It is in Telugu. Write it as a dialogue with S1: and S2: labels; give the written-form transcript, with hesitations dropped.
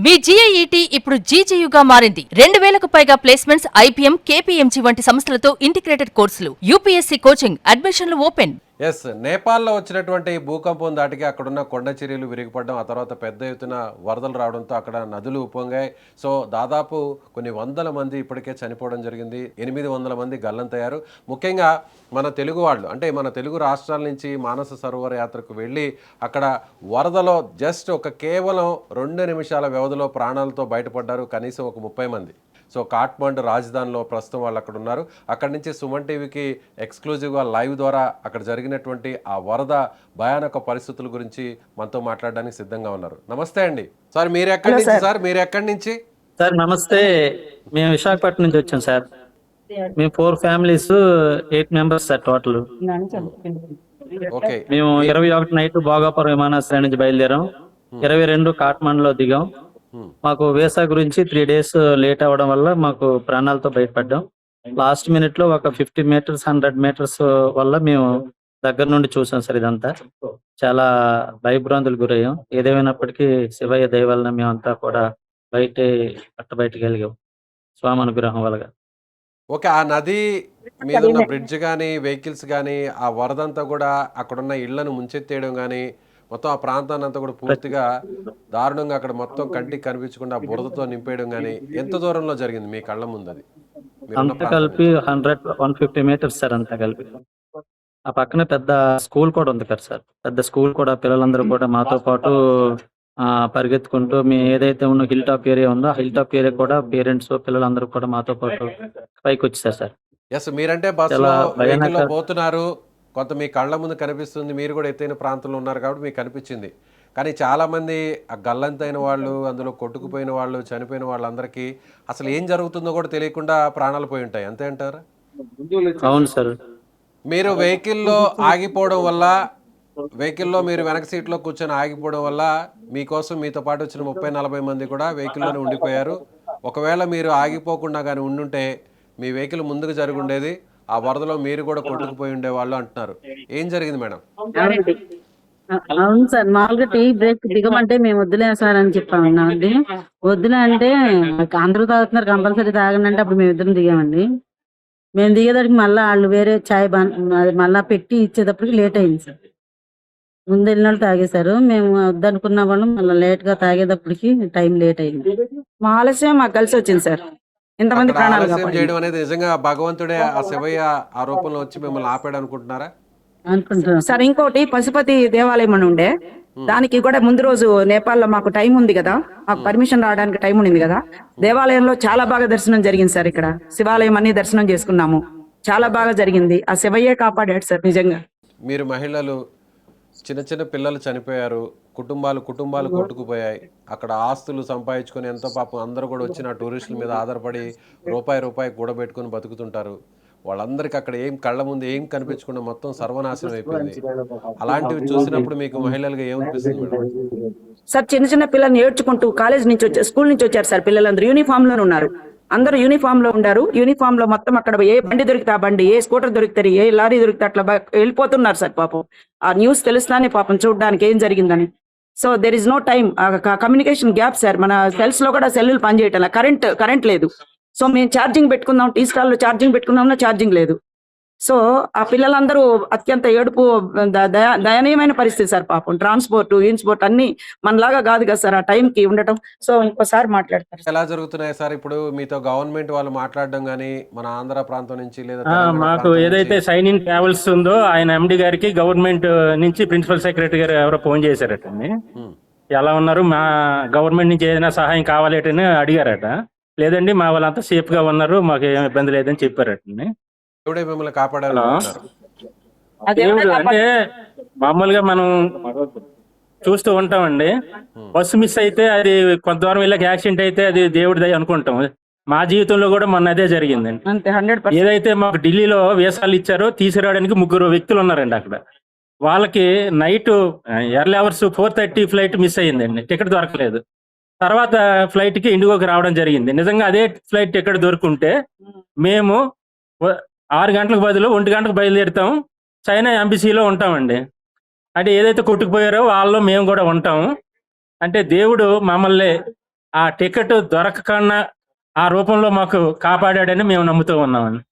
S1: మీ GIET ఇప్పుడు GGUగా మారింది. 2000కు పైగా ప్లేస్మెంట్స్, IPM, KPMG వంటి సంస్థలతో ఇంటిగ్రేటెడ్ కోర్సులు, UPSC కోచింగ్, అడ్మిషన్లు ఓపెన్.
S2: ఎస్, నేపాల్లో వచ్చినటువంటి భూకంపం దాటికి అక్కడున్న కొండ చర్యలు విరిగిపడడం, ఆ తర్వాత పెద్ద ఎత్తున వరదలు రావడంతో అక్కడ నదులు ఉప్పొంగాయి. సో దాదాపు కొన్ని వందల మంది ఇప్పటికే చనిపోవడం జరిగింది. 800 మంది గల్లంతయ్యారు. ముఖ్యంగా మన తెలుగు వాళ్ళు, అంటే మన తెలుగు రాష్ట్రాల నుంచి మానస సరోవర యాత్రకు వెళ్ళి అక్కడ వరదలో జస్ట్ కేవలం 2 నిమిషాల వ్యవధిలో ప్రాణాలతో బయటపడ్డారు కనీసం ఒక 30 మంది. సో కాఠ్మండు రాజధానిలో ప్రస్తుతం వాళ్ళు అక్కడ ఉన్నారు. అక్కడి నుంచి సుమన్ టీవీకి ఎక్స్క్లూజివ్గా లైవ్ ద్వారా అక్కడ జరిగినటువంటి ఆ వరద భయానక పరిస్థితుల గురించి మనతో మాట్లాడడానికి సిద్ధంగా ఉన్నారు. నమస్తే అండి సార్, మీరు ఎక్కడి నుంచి సార్? మీరు ఎక్కడి నుంచి
S3: సార్? నమస్తే, మేము విశాఖపట్నం నుంచి వచ్చాం సార్. మేము 4 families 8 members sir total.
S2: Okay,
S3: మేము 21 నైట్ భోగాపురం విమానాశ్రయం నుంచి బయలుదేరాం. 22 కాఠ్మండులో దిగాం. మాకు వీసా గురించి 3 days లేట్ అవ్వడం వల్ల మాకు ప్రాణాలతో బయటపడ్డాం. లాస్ట్ మినిట్ లో ఒక 50 meters 100 meters వల్ల మేము దగ్గర నుండి చూసాం సార్. ఇదంతా చాలా భయభ్రాంతులు గురయ్యాం. ఏదేమైనప్పటికీ శివయ్య దయ వలన మేమంతా కూడా బయటకెళ్ళాం స్వామి అనుగ్రహం వల్ల.
S2: ఓకే, ఆ నది మీద ఉన్న బ్రిడ్జ్ కానీ వెహికల్స్ కానీ ఆ వరదంతా కూడా అక్కడున్న ఇళ్లను ముంచెత్తేయడం కానీ మొత్తం ఆ ప్రాంతాన్ని అంతా కూడా పూర్తిగా దారుణంగా అక్కడ మొత్తం కంటికి కనిపించకుండా బురదతో నింపేయడం కానీ ఎంత దూరంలో జరిగింది మీ కళ్ళ ముందు? అది
S3: అంతా కలిపి 100-150 meters సార్. అంతా కలిపి ఆ పక్కనే పెద్ద స్కూల్ కూడా ఉంది కదా సార్. పెద్ద స్కూల్ కూడా పిల్లలందరూ కూడా మాతో పాటు పరిగెత్తుకుంటూ మేము ఏదైతే ఉన్న హిల్ టాప్ ఏరియా ఉందో ఆ హిల్ టాప్ ఏరియా కూడా పేరెంట్స్ పిల్లలందరూ కూడా మాతో పాటు పైకి వచ్చేసారు సార్.
S2: ఎస్, మీరంటే బస్సులో వెహికల్లో పోతున్నారు, కొంత మీ కళ్ళ ముందు కనిపిస్తుంది, మీరు కూడా ఎత్తైన ప్రాంతంలో ఉన్నారు కాబట్టి మీకు కనిపించింది. కానీ చాలామంది ఆ గల్లంతైన వాళ్ళు, అందులో కొట్టుకుపోయిన వాళ్ళు, చనిపోయిన వాళ్ళందరికీ అసలు ఏం జరుగుతుందో కూడా తెలియకుండా ప్రాణాలు పోయి ఉంటాయి, అంతే అంటారా?
S3: అవును సార్.
S2: మీరు వెహికల్లో ఆగిపోవడం వల్ల, వెహికల్లో మీరు వెనక సీట్లో కూర్చొని ఆగిపోవడం వల్ల మీకోసం మీతో పాటు వచ్చిన 30-40 మంది కూడా వెహికల్లోనే ఉండిపోయారు. ఒకవేళ మీరు ఆగిపోకుండా కానీ ఉండుంటే మీ వెహికల్ ముందుకు జరిగి ఉండేది, ఆ వరదలో మీరు కూడా కొట్టుకుపోయి ఉండేవాళ్ళు అంటున్నారు. ఏం జరిగింది మేడం?
S4: అవును సార్, మామూలుగా టీ బ్రేక్ దిగమంటే మేము వద్దులే సార్ అని చెప్పామండి. వద్దులే అంటే అందరూ తాగుతున్నారు కంపల్సరీ తాగండి అంటే అప్పుడు మేము ఇద్దరం దిగామండి. మేము దిగేదానికి మళ్ళీ వాళ్ళు వేరే చాయ్ మళ్ళా పెట్టి ఇచ్చేటప్పటికి లేట్ అయింది సార్. ముందు వెళ్ళిన వాళ్ళు తాగేశారు, మేము వద్దనుకున్న వాళ్ళు మళ్ళీ లేట్ గా తాగేటప్పటికి టైం లేట్ అయింది. మా ఆలస్యం మాకు కలిసి వచ్చింది సార్. ఇంతమంది ప్రాణాలు
S2: ఆలస్యం చేయడం అనేది నిజంగా భగవంతుడే ఆ శివయ్య ఆ రూపంలో వచ్చి మిమ్మల్ని ఆపాడు అనుకుంటున్నారా?
S4: అనుకుంటున్నాం
S5: సార్. ఇంకోటి పశుపతి దేవాలయం అని ఉండే, దానికి కూడా ముందు రోజు నేపాల్లో మాకు టైం ఉంది కదా, మాకు పర్మిషన్ రావడానికి టైం ఉంది కదా. దేవాలయంలో చాలా బాగా దర్శనం జరిగింది సార్. ఇక్కడ శివాలయం అన్ని దర్శనం చేసుకున్నాము, చాలా బాగా జరిగింది. ఆ శివయ్యే కాపాడాడు సార్ నిజంగా.
S2: మీరు మహిళలు, చిన్న చిన్న పిల్లలు చనిపోయారు, కుటుంబాలు కొట్టుకుపోయాయి, అక్కడ ఆస్తులు సంపాదించుకొని ఎంతో పాపం అందరూ కూడా వచ్చిన టూరిస్టుల మీద ఆధారపడి రూపాయి కూడబెట్టుకుని బతుకుతుంటారు. వాళ్ళందరికీ అక్కడ ఏం కళ్ళ ముందు ఏం కనిపించకుండా మొత్తం సర్వనాశనం అయిపోయింది. అలాంటివి చూసినప్పుడు మీకు మహిళలుగా ఏమనిపిస్తుంది మేడం?
S5: సార్, చిన్న చిన్న పిల్లల్ని ఏడ్చుకుంటూ కాలేజ్ నుంచి వచ్చారు, స్కూల్ నుంచి వచ్చారు సార్. పిల్లలందరూ యూనిఫామ్ లోనే ఉన్నారు, అందరూ యూనిఫామ్ లో ఉన్నారు. యూనిఫామ్ లో మొత్తం అక్కడ ఏ బండి దొరికితే ఆ బండి, ఏ స్కూటర్ దొరికితే, ఏ లారీ దొరికితే అట్లా వెళ్ళిపోతున్నారు సార్. పాపం ఆ న్యూస్ తెలుస్తానే పాపం చూడడానికి ఏం జరిగిందని. So there is no time, communication gap sir. మన సెల్స్ లో కూడా సెల్లులు పనిచేయటం, కరెంట్ లేదు. సో మేము ఛార్జింగ్ పెట్టుకుందాం, టీ స్టాల్లో ఛార్జింగ్ పెట్టుకుందాం, ఛార్జింగ్ లేదు. సో ఆ పిల్లలందరూ అత్యంత ఏడుపు, దయనీయమైన పరిస్థితి సార్. పాపం ట్రాన్స్పోర్ట్ ఇన్స్పోర్ట్ అన్ని మనలాగా కాదు కదా సార్ ఆ టైంకి ఉండటం. సో ఇంకోసారి మాట్లాడతారు.
S2: ఎలా జరుగుతున్నాయి సార్ ఇప్పుడు మీతో గవర్నమెంట్ వాళ్ళు మాట్లాడడం కానీ, మన ఆంధ్ర ప్రాంతం నుంచి లేదా
S3: మాకు ఏదైతే సైన్ ఇన్ ట్రావెల్స్ ఉందో ఆయన ఎండి గారికి గవర్నమెంట్ నుంచి ప్రిన్సిపల్ సెక్రటరీ గారు ఎవరో ఫోన్ చేశారటండి. ఎలా ఉన్నారు, మా గవర్నమెంట్ నుంచి ఏదైనా సహాయం కావాలేటని అడిగారట. లేదండి మా వాళ్ళంతా సేఫ్ గా ఉన్నారు, మాకు ఏం ఇబ్బంది లేదని చెప్పారటండి.
S2: దేవుడే మిమ్మల్ని కాపాడాలి.
S3: దేవుడు అంటే మామూలుగా మనం చూస్తూ ఉంటామండి. బస్సు మిస్ అయితే అది కొంత దూరం వెళ్ళక యాక్సిడెంట్ అయితే అది దేవుడి దయ అనుకుంటాం. మా జీవితంలో కూడా మొన్న అదే జరిగిందండి.
S5: అంతే 100%.
S3: ఏదైతే మాకు ఢిల్లీలో వీసాలు ఇచ్చారో తీసుకురావడానికి 3 వ్యక్తులు ఉన్నారండి అక్కడ. వాళ్ళకి night early hours 4:30 flight miss అయ్యిందండి, టికెట్ దొరకలేదు. తర్వాత ఫ్లైట్ కి ఇండిగోకి రావడం జరిగింది. నిజంగా అదే ఫ్లైట్ టికెట్ దొరుకుంటే మేము 6 గంటలకు బదులు 1 గంటకు బయలుదేరుతాం, చైనా ఎంబసీలో ఉంటామండి. అంటే ఏదైతే కొట్టుకుపోయారో వాళ్ళలో మేము కూడా ఉంటాము. అంటే దేవుడు మమ్మల్ని
S6: ఆ టికెట్ దొరకకుండా ఆ రూపంలో మాకు కాపాడాడని మేము నమ్ముతూ ఉన్నామండి.